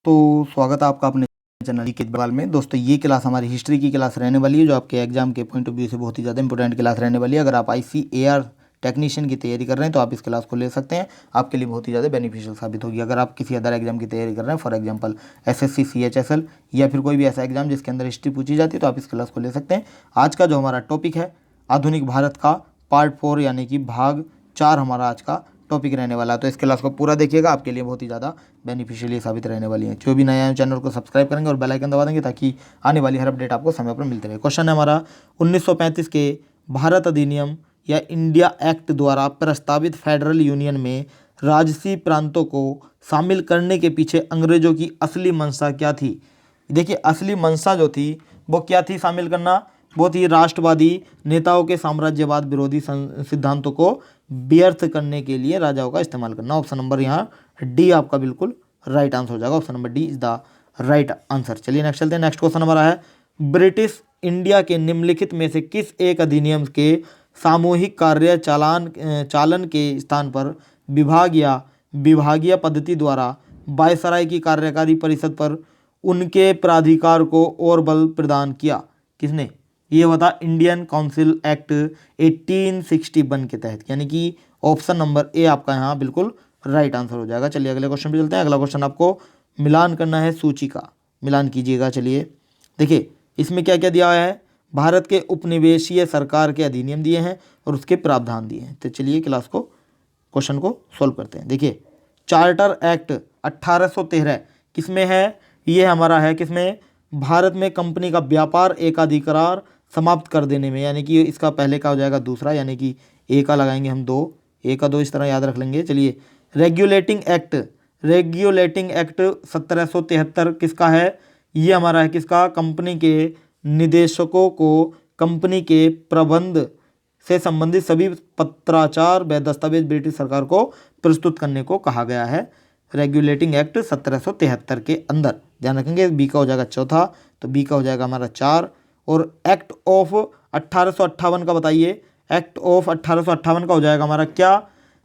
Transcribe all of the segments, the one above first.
तो स्वागत है आपका अपने चैनल के बवाल में। दोस्तों ये क्लास हमारी हिस्ट्री की क्लास रहने वाली है, जो आपके एग्जाम के पॉइंट ऑफ व्यू से बहुत ही ज़्यादा इंपॉर्टेंट क्लास रहने वाली है। अगर आप ICAR टेक्नीशियन की तैयारी कर रहे हैं तो आप इस क्लास को ले सकते हैं, आपके लिए बहुत ही ज़्यादा बेनिफिशियल साबित होगी। अगर आप किसी अदर एग्जाम की तैयारी कर रहे हैं, फॉर एग्जाम्पल SSC CHSL या फिर कोई भी ऐसा एग्जाम जिसके अंदर हिस्ट्री पूछी जाती है, तो आप इस क्लास को ले सकते हैं। आज का जो हमारा टॉपिक है आधुनिक भारत का पार्ट 4 यानी कि भाग 4 हमारा आज का टॉपिक रहने वाला है। तो इस क्लास को पूरा देखिएगा, आपके लिए बहुत ही ज़्यादा बेनिफिशियली साबित रहने वाली है। जो भी नया है चैनल को सब्सक्राइब करेंगे और बेल आइकन दबा देंगे ताकि आने वाली हर अपडेट आपको समय पर मिलते रहे। क्वेश्चन है हमारा 1935 के भारत अधिनियम या इंडिया एक्ट द्वारा प्रस्तावित फेडरल यूनियन में राजसी प्रांतों को शामिल करने के पीछे अंग्रेजों की असली मंशा क्या थी। देखिए असली मंशा जो थी वो क्या थी, शामिल करना वो थी राष्ट्रवादी नेताओं के साम्राज्यवाद विरोधी सिद्धांतों को व्यर्थ करने के लिए राजाओं का इस्तेमाल करना। ऑप्शन नंबर यहाँ डी आपका बिल्कुल राइट आंसर हो जाएगा। Option number D is the right answer. चलिए नेक्स्ट चलते हैं। नेक्स्ट क्वेश्चन हमारा है ब्रिटिश इंडिया के निम्नलिखित में से किस एक अधिनियम के सामूहिक कार्य चालन के स्थान पर विभाग या विभागीय पद्धति द्वारा वायसराय की कार्यकारी परिषद पर उनके प्राधिकार को और बल प्रदान किया। किसने? ये बता इंडियन काउंसिल एक्ट 1861 के तहत, यानी कि ऑप्शन नंबर ए आपका यहाँ बिल्कुल राइट आंसर हो जाएगा। चलिए अगले क्वेश्चन पे चलते हैं। अगला क्वेश्चन आपको मिलान करना है सूची का, मिलान कीजिएगा। चलिए देखिए इसमें क्या क्या दिया है। भारत के उपनिवेशीय सरकार के अधिनियम दिए हैं और उसके प्रावधान दिए हैं। तो चलिए क्लास को क्वेश्चन को सोल्व करते हैं। देखिए चार्टर एक्ट 1813 किसमें है? ये हमारा है किसमें? भारत में कंपनी का व्यापार एकाधिकार समाप्त कर देने में, यानी कि इसका पहले का हो जाएगा दूसरा, यानी कि ए का लगाएंगे हम 2, ए का 2 इस तरह याद रख लेंगे। चलिए रेगुलेटिंग एक्ट 1773 किसका है? ये हमारा है किसका? कंपनी के निदेशकों को कंपनी के प्रबंध से संबंधित सभी पत्राचार व दस्तावेज ब्रिटिश सरकार को प्रस्तुत करने को कहा गया है। रेगुलेटिंग एक्ट 1773 के अंदर ध्यान रखेंगे। बी का हो जाएगा चौथा, तो बी का हो जाएगा हमारा 4। और एक्ट ऑफ 1858 का बताइए। एक्ट ऑफ 1858 का हो जाएगा हमारा क्या?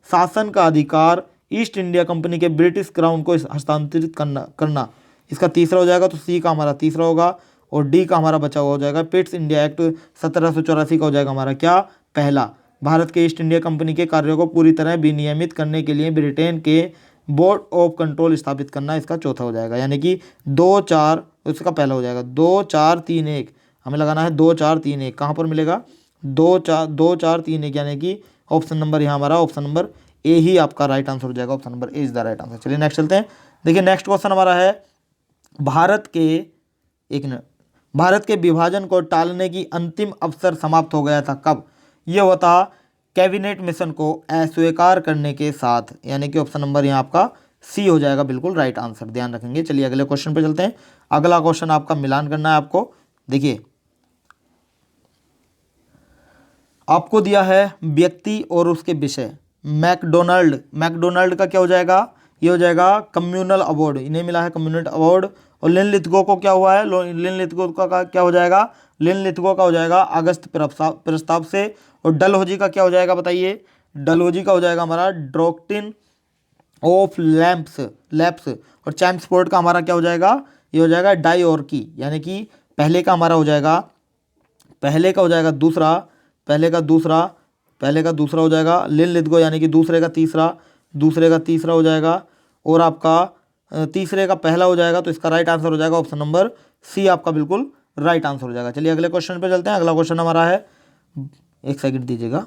शासन का अधिकार ईस्ट इंडिया कंपनी के ब्रिटिश क्राउन को हस्तांतरित करना। इसका तीसरा हो जाएगा, तो सी का हमारा तीसरा होगा। और डी का हमारा बचा हुआ हो जाएगा पिट्स इंडिया एक्ट 1784 का हो जाएगा हमारा क्या? पहला। भारत के ईस्ट इंडिया कंपनी के कार्यों को पूरी तरह विनियमित करने के लिए ब्रिटेन के बोर्ड ऑफ कंट्रोल स्थापित करना, इसका चौथा हो जाएगा। यानी कि 2 4 इसका पहला हो जाएगा। 2 4 3 1 हमें लगाना है। 2 4 3 1 कहाँ पर मिलेगा? 2 4 3 1 यानी कि ऑप्शन नंबर यहाँ हमारा ऑप्शन नंबर ए ही आपका राइट आंसर हो जाएगा। Option number A is the right answer. चलिए नेक्स्ट चलते हैं। देखिए नेक्स्ट क्वेश्चन हमारा है भारत के विभाजन को टालने की अंतिम अवसर समाप्त हो गया था कब? यह हुआ था कैबिनेट मिशन को अस्वीकार करने के साथ, यानी कि ऑप्शन नंबर यहाँ आपका सी हो जाएगा बिल्कुल राइट आंसर। ध्यान रखेंगे। चलिए अगले क्वेश्चन पे चलते हैं। अगला क्वेश्चन आपका मिलान करना है आपको। देखिए आपको दिया है व्यक्ति और उसके विषय। मैकडोनाल्ड का क्या हो जाएगा? ये हो जाएगा कम्युनल अवार्ड, इन्हें मिला है कम्युनल अवार्ड। और लिनलिथगो को क्या हुआ है? लिनलिथगो का क्या हो जाएगा? लिनलिथगो का हो जाएगा अगस्त प्रस्ताव से। और डलहौजी का क्या हो जाएगा बताइए? डलहौजी का हो जाएगा हमारा डॉक्ट्रिन ऑफ लैप्स। और चैम्स्फोर्ड का हमारा क्या हो जाएगा? ये हो जाएगा डाइऑर्की, यानी कि पहले का हमारा हो जाएगा, पहले का हो जाएगा दूसरा, पहले का दूसरा हो जाएगा लिनलिथगो, यानी कि दूसरे का तीसरा हो जाएगा। और आपका तीसरे का पहला हो जाएगा, तो इसका राइट आंसर हो जाएगा ऑप्शन नंबर सी आपका बिल्कुल राइट आंसर हो जाएगा। चलिए अगले क्वेश्चन पे चलते हैं। अगला क्वेश्चन हमारा है, एक सेकंड दीजिएगा।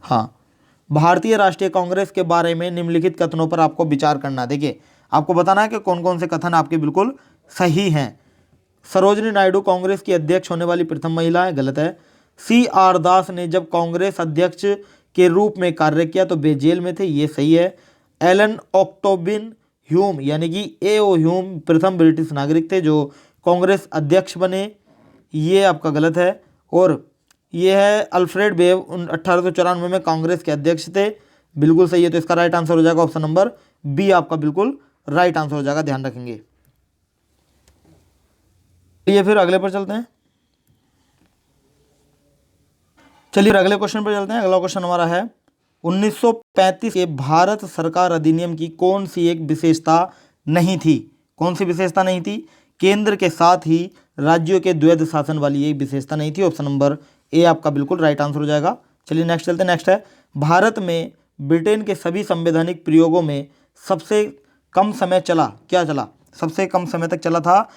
हाँ, भारतीय राष्ट्रीय कांग्रेस के बारे में निम्नलिखित कथनों पर आपको विचार करना। देखिए आपको बताना है कि कौन कौन से कथन आपके बिल्कुल सही हैं। सरोजिनी नायडू कांग्रेस की अध्यक्ष होने वाली प्रथम महिला है, गलत है। CR दास ने जब कांग्रेस अध्यक्ष के रूप में कार्य किया तो वे जेल में थे, ये सही है। एलन ऑक्टोबिन ह्यूम यानी कि AO ह्यूम प्रथम ब्रिटिश नागरिक थे जो कांग्रेस अध्यक्ष बने, ये आपका गलत है। और ये है अल्फ्रेड वेव 1894 में कांग्रेस के अध्यक्ष थे, बिल्कुल सही है। तो इसका राइट आंसर हो जाएगा ऑप्शन नंबर बी आपका बिल्कुल राइट आंसर हो जाएगा। ध्यान रखेंगे। ये फिर अगले पर चलते हैं। चलिए अगले क्वेश्चन पर चलते हैं। अगला क्वेश्चन हमारा है 1935 के भारत सरकार अधिनियम की कौन सी एक विशेषता नहीं थी। कौन सी विशेषता नहीं थी? केंद्र के साथ ही राज्यों के द्वैध शासन वाली ये विशेषता नहीं थी। ऑप्शन नंबर ए आपका बिल्कुल राइट आंसर हो जाएगा। चलिए नेक्स्ट चलते हैं। नेक्स्ट है, भारत में ब्रिटेन के सभी संवैधानिक प्रयोगों में सबसे कम समय चला, क्या चला? सबसे कम समय तक चला था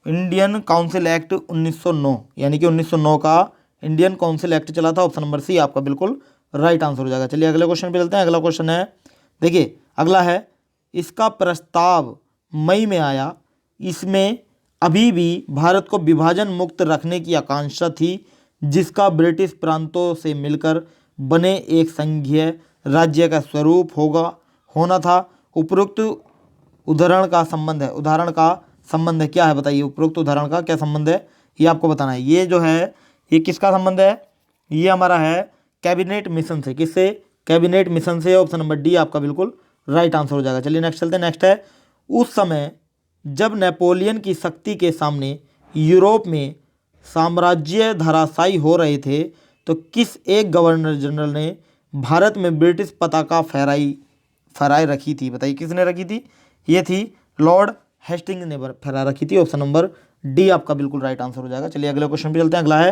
इंडियन काउंसिल एक्ट 1909, यानी कि 1909 का इंडियन काउंसिल एक्ट चला था। ऑप्शन नंबर सी आपका बिल्कुल राइट आंसर हो जाएगा। चलिए अगले क्वेश्चन पे चलते हैं। अगला क्वेश्चन है, देखिए अगला है, इसका प्रस्ताव मई में आया, इसमें अभी भी भारत को विभाजन मुक्त रखने की आकांक्षा थी, जिसका ब्रिटिश प्रांतों से मिलकर बने एक संघीय राज्य का स्वरूप होना था। उपरोक्त उदाहरण का संबंध है क्या है? बताइए, उपरोक्त उदाहरण का क्या संबंध है, ये आपको बताना है। ये जो है ये किसका संबंध है? ये हमारा है कैबिनेट मिशन से। किससे? कैबिनेट मिशन से। ऑप्शन नंबर डी आपका बिल्कुल राइट आंसर हो जाएगा। चलिए नेक्स्ट चलते हैं। नेक्स्ट है, उस समय जब नेपोलियन की शक्ति के सामने यूरोप में साम्राज्य धराशायी हो रहे थे, तो किस एक गवर्नर जनरल ने भारत में ब्रिटिश पताका फहराई रखी थी? बताइए किसने रखी थी? ये थी लॉर्ड हेस्टिंग ने फहरा रखी थी। ऑप्शन नंबर डी आपका बिल्कुल राइट आंसर हो जाएगा। चलिए अगले क्वेश्चन पे चलते हैं। अगला है,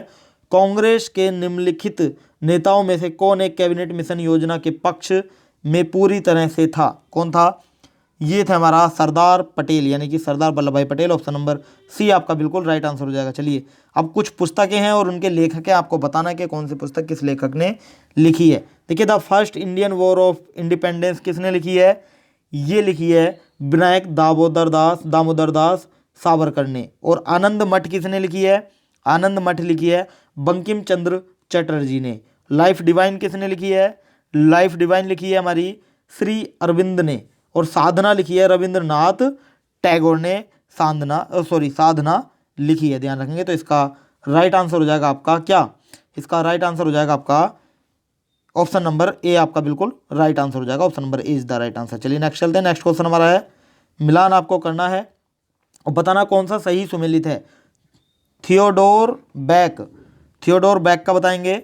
कांग्रेस के निम्नलिखित नेताओं में से कौन एक कैबिनेट मिशन योजना के पक्ष में पूरी तरह से था? कौन था? ये थे हमारा सरदार पटेल, यानी कि सरदार वल्लभ भाई पटेल। ऑप्शन नंबर सी आपका बिल्कुल राइट आंसर हो जाएगा। चलिए अब कुछ पुस्तकें हैं और उनके लेखक हैं, आपको बताना है कि कौन सी पुस्तक किस लेखक ने लिखी है। देखिए, the first Indian war of independence किसने लिखी है? ये लिखी है विनायक दामोदर दास सावरकर ने। और आनंद मठ किसने लिखी है? आनंद मठ लिखी है बंकिम चंद्र चटर्जी ने। लाइफ डिवाइन किसने लिखी है? लाइफ डिवाइन लिखी है हमारी श्री अरविंद ने। और साधना लिखी है रविंद्रनाथ टैगोर ने। साधना लिखी है, ध्यान रखेंगे। तो इसका राइट आंसर हो जाएगा आपका क्या? इसका राइट आंसर हो जाएगा आपका ऑप्शन नंबर ए आपका बिल्कुल राइट आंसर हो जाएगा। Option number A is the right answer. चलिए नेक्स्ट चलते हैं। नेक्स्ट क्वेश्चन हमारा है, मिलान आपको करना है और बताना कौन सा सही सुमेलित है। थियोडोर बैक का बताएंगे।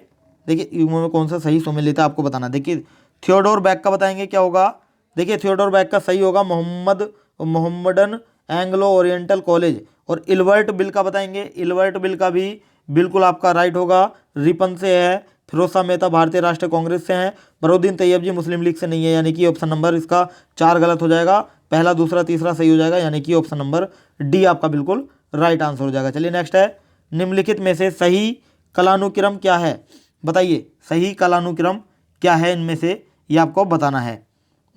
देखिए युग्म में कौन सा सही सुमेलित है आपको बताना। देखिए थियोडोर बैक का बताएंगे क्या होगा। देखिए थियोडोर बैक का सही होगा मोहम्मदन एंग्लो ओरिएंटल कॉलेज। और इल्बर्ट बिल का बताएंगे। इल्बर्ट बिल का भी बिल्कुल आपका राइट होगा। रिपन से है। फिरोज शाह मेहता भारतीय राष्ट्रीय कांग्रेस से हैं। बरूद्दीन तैयब जी मुस्लिम लीग से नहीं है, यानी कि ऑप्शन नंबर इसका 4 गलत हो जाएगा। पहला दूसरा तीसरा सही हो जाएगा, यानी कि ऑप्शन नंबर डी आपका बिल्कुल राइट आंसर हो जाएगा। चलिए नेक्स्ट है, निम्नलिखित में से सही कालानुक्रम क्या है? बताइए सही कालानुक्रम क्या है इनमें से, ये आपको बताना है।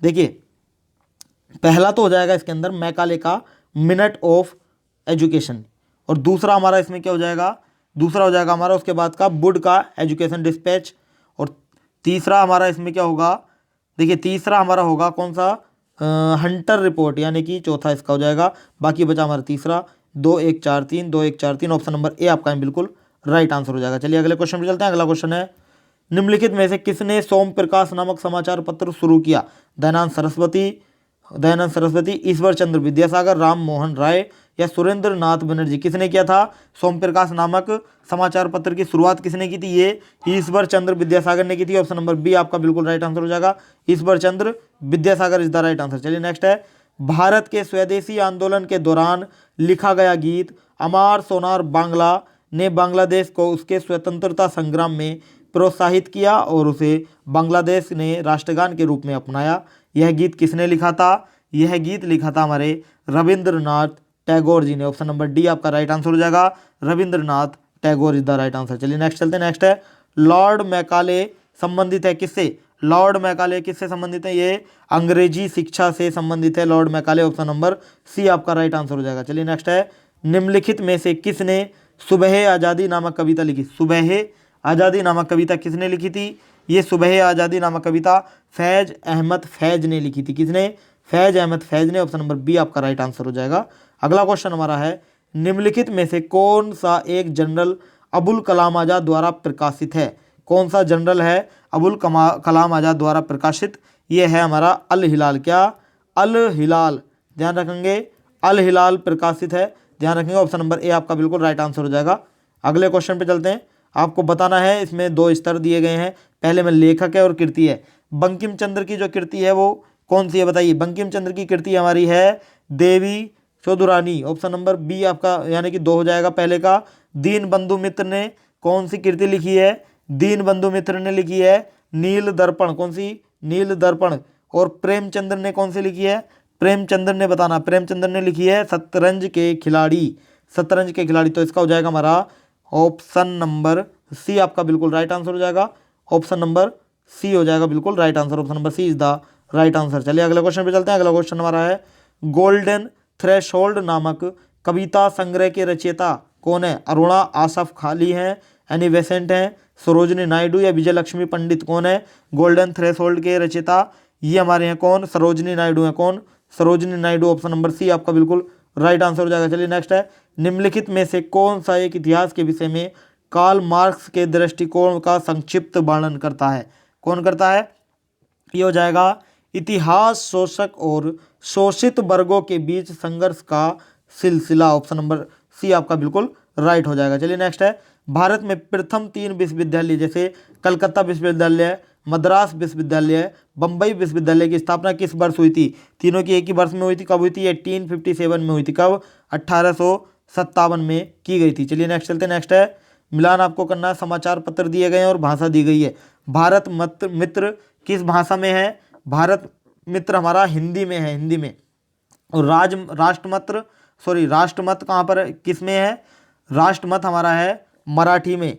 देखिए पहला तो हो जाएगा इसके अंदर मैकाले का मिनट ऑफ एजुकेशन। और दूसरा हमारा इसमें क्या हो जाएगा? दूसरा हो जाएगा हमारा उसके बाद का वुड का एजुकेशन डिस्पैच। और तीसरा हमारा इसमें क्या होगा? देखिए तीसरा हमारा होगा कौन सा? हंटर रिपोर्ट, यानी कि चौथा इसका हो जाएगा। बाकी बचा हमारा तीसरा 2143 ऑप्शन नंबर ए आपका बिल्कुल राइट आंसर हो जाएगा। चलिए अगले क्वेश्चन पे चलते हैं। अगला क्वेश्चन है, निम्नलिखित में से किसने सोम प्रकाश नामक समाचार पत्र शुरू किया? दयानंद सरस्वती, ईश्वर चंद्र विद्यासागर, राम मोहन राय या सुरेंद्र नाथ बनर्जी। किसने किया था सोम प्रकाश नामक समाचार पत्र की शुरुआत? किसने की थी? ये ईश्वर चंद्र विद्यासागर ने की थी। ऑप्शन नंबर बी आपका बिल्कुल राइट आंसर हो जाएगा। Ishwar Chandra Vidyasagar is the right answer. चलिए नेक्स्ट है, भारत के स्वदेशी आंदोलन के दौरान लिखा गया गीत अमार सोनार बांग्ला ने बांग्लादेश को उसके स्वतंत्रता संग्राम में प्रोत्साहित किया और उसे बांग्लादेश ने राष्ट्रगान के रूप में अपनाया। यह गीत किसने लिखा था? यह गीत लिखा था हमारे रविंद्रनाथ टैगोर जी ने। ऑप्शन नंबर डी आपका राइट आंसर हो जाएगा। Rabindranath Tagore is the right answer. चलिए नेक्स्ट चलते हैं। नेक्स्ट है, लॉर्ड मैकाले संबंधित है किससे? लॉर्ड मैकाले किससे संबंधित है? ये अंग्रेजी शिक्षा से संबंधित है Lord Macaulay. Option number C आपका राइट आंसर हो जाएगा। चलिए नेक्स्ट है, निम्नलिखित में से किसने सुबह आज़ादी नामक कविता लिखी? सुबह आज़ादी नामक कविता किसने लिखी थी? ये सुबह आज़ादी नामक कविता फैज अहमद फैज ने लिखी थी। किसने? फैज अहमद फैज ने। ऑप्शन नंबर बी आपका राइट आंसर हो जाएगा। अगला क्वेश्चन हमारा है, निम्नलिखित में से कौन सा एक जर्नल अबुल कलाम आज़ाद द्वारा प्रकाशित है? कौन सा जर्नल है अबुल कलाम आज़ाद द्वारा प्रकाशित? ये है हमारा अल हिलाल। क्या? अल हिलाल, ध्यान रखेंगे, अल हिलाल प्रकाशित है, ध्यान रखेंगे। ऑप्शन नंबर ए आपका बिल्कुल राइट आंसर हो जाएगा। अगले क्वेश्चन पे चलते हैं। आपको बताना है, इसमें 2 स्तर दिए गए हैं। पहले में लेखक है और कृति है। बंकिम चंद्र की जो कृति है वो कौन सी है? बताइए। बंकिम चंद्र की कृति हमारी है देवी चौधुरानी। ऑप्शन नंबर बी आपका यानी कि 2 हो जाएगा पहले का। दीन बंधु मित्र ने कौन सी कृति लिखी है? दीन बंधु मित्र ने लिखी है नील दर्पण। कौन सी? नील दर्पण। और प्रेमचंद्र ने कौन सी लिखी है? प्रेमचंद्र ने बताना, प्रेमचंद्र ने लिखी है शतरंज के खिलाड़ी। शतरंज के खिलाड़ी। तो इसका हो जाएगा हमारा ऑप्शन नंबर सी आपका बिल्कुल राइट आंसर हो जाएगा। ऑप्शन नंबर सी हो जाएगा बिल्कुल right answer. Option number C is the right answer. चलिए अगले क्वेश्चन पे चलते हैं। अगला क्वेश्चन हमारा है गोल्डन थ्रेशोल्ड नामक कविता संग्रह के रचयिता कौन है? अरुणा आसफ खाली हैं, एनी बेसेंट हैं, सरोजनी नायडू या विजय लक्ष्मी पंडित? कौन है गोल्डन थ्रेशोल्ड के रचयिता? ये हमारे हैं कौन? सरोजनी नायडू हैं। कौन? Sarojini Naidu. Option number C आपका बिल्कुल राइट आंसर हो जाएगा। चलिए नेक्स्ट है निम्नलिखित में से कौन सा एक इतिहास के विषय में कार्ल मार्क्स के दृष्टिकोण का संक्षिप्त वर्णन करता है? कौन करता है? ये हो जाएगा इतिहास शोषक और शोषित वर्गों के बीच संघर्ष का सिलसिला। ऑप्शन नंबर सी आपका बिल्कुल राइट हो जाएगा। चलिए नेक्स्ट है भारत में प्रथम 3 विश्वविद्यालय जैसे कलकत्ता विश्वविद्यालय, मद्रास विश्वविद्यालय, बम्बई विश्वविद्यालय की स्थापना किस वर्ष हुई थी? तीनों की एक ही वर्ष में हुई थी। कब हुई थी? 1857 में हुई थी। कब? 1857 में की गई थी। चलिए नेक्स्ट चलते हैं। नेक्स्ट है मिलान आपको करना है। समाचार पत्र दिए गए हैं और भाषा दी गई है। भारत मित्र किस भाषा में है? भारत मित्र हमारा हिंदी में है, हिंदी में। और राष्ट्रमत कहाँ पर किस में है? राष्ट्रमत हमारा है मराठी में।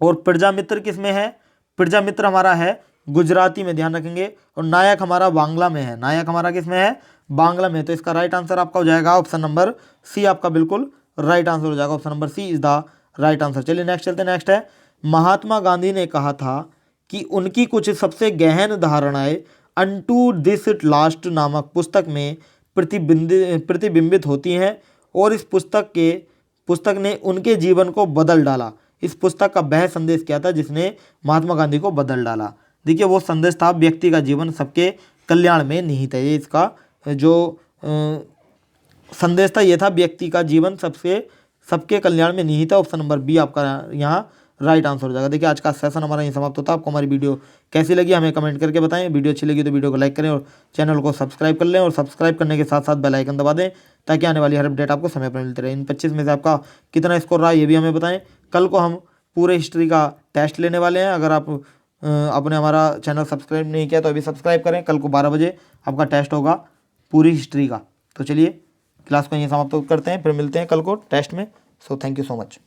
और प्रजा मित्र किस में है? प्रजा मित्र हमारा है गुजराती में, ध्यान रखेंगे। और नायक हमारा बांग्ला में है। नायक हमारा किस में है? बांग्ला में। तो इसका राइट आंसर आपका हो जाएगा ऑप्शन नंबर सी आपका बिल्कुल राइट आंसर हो जाएगा। Option number C is the right answer. चलिए नेक्स्ट चलते हैं। नेक्स्ट है महात्मा गांधी ने कहा था कि उनकी कुछ सबसे गहन धारणाएं अनटू दिस लास्ट नामक पुस्तक में प्रतिबिंबित होती हैं और इस पुस्तक ने उनके जीवन को बदल डाला। इस पुस्तक का वह संदेश क्या था जिसने महात्मा गांधी को बदल डाला? देखिए वो संदेश था व्यक्ति का जीवन सबके कल्याण में निहित है। ये इसका जो संदेश था ये था व्यक्ति का जीवन सबके कल्याण में निहित है। ऑप्शन नंबर बी आपका यहाँ राइट आंसर हो जाएगा। देखिए आज का सेशन हमारा यहीं समाप्त होता है। आपको हमारी वीडियो कैसी लगी हमें कमेंट करके बताएं। वीडियो अच्छी लगी तो वीडियो को लाइक करें और चैनल को सब्सक्राइब कर लें। और सब्सक्राइब करने के साथ साथ बेल आइकन दबा दें ताकि आने वाली हर अपडेट आपको समय पर मिलती रहे। इन 25 में से आपका कितना स्कोर रहा ये भी हमें बताएं। कल को हम पूरे हिस्ट्री का टेस्ट लेने वाले हैं। अगर आपने हमारा चैनल सब्सक्राइब नहीं किया तो अभी सब्सक्राइब करें। कल को 12 बजे आपका टेस्ट होगा पूरी हिस्ट्री का। तो चलिए क्लास को यहीं समाप्त करते हैं, फिर मिलते हैं कल को टेस्ट में। So thank you so much.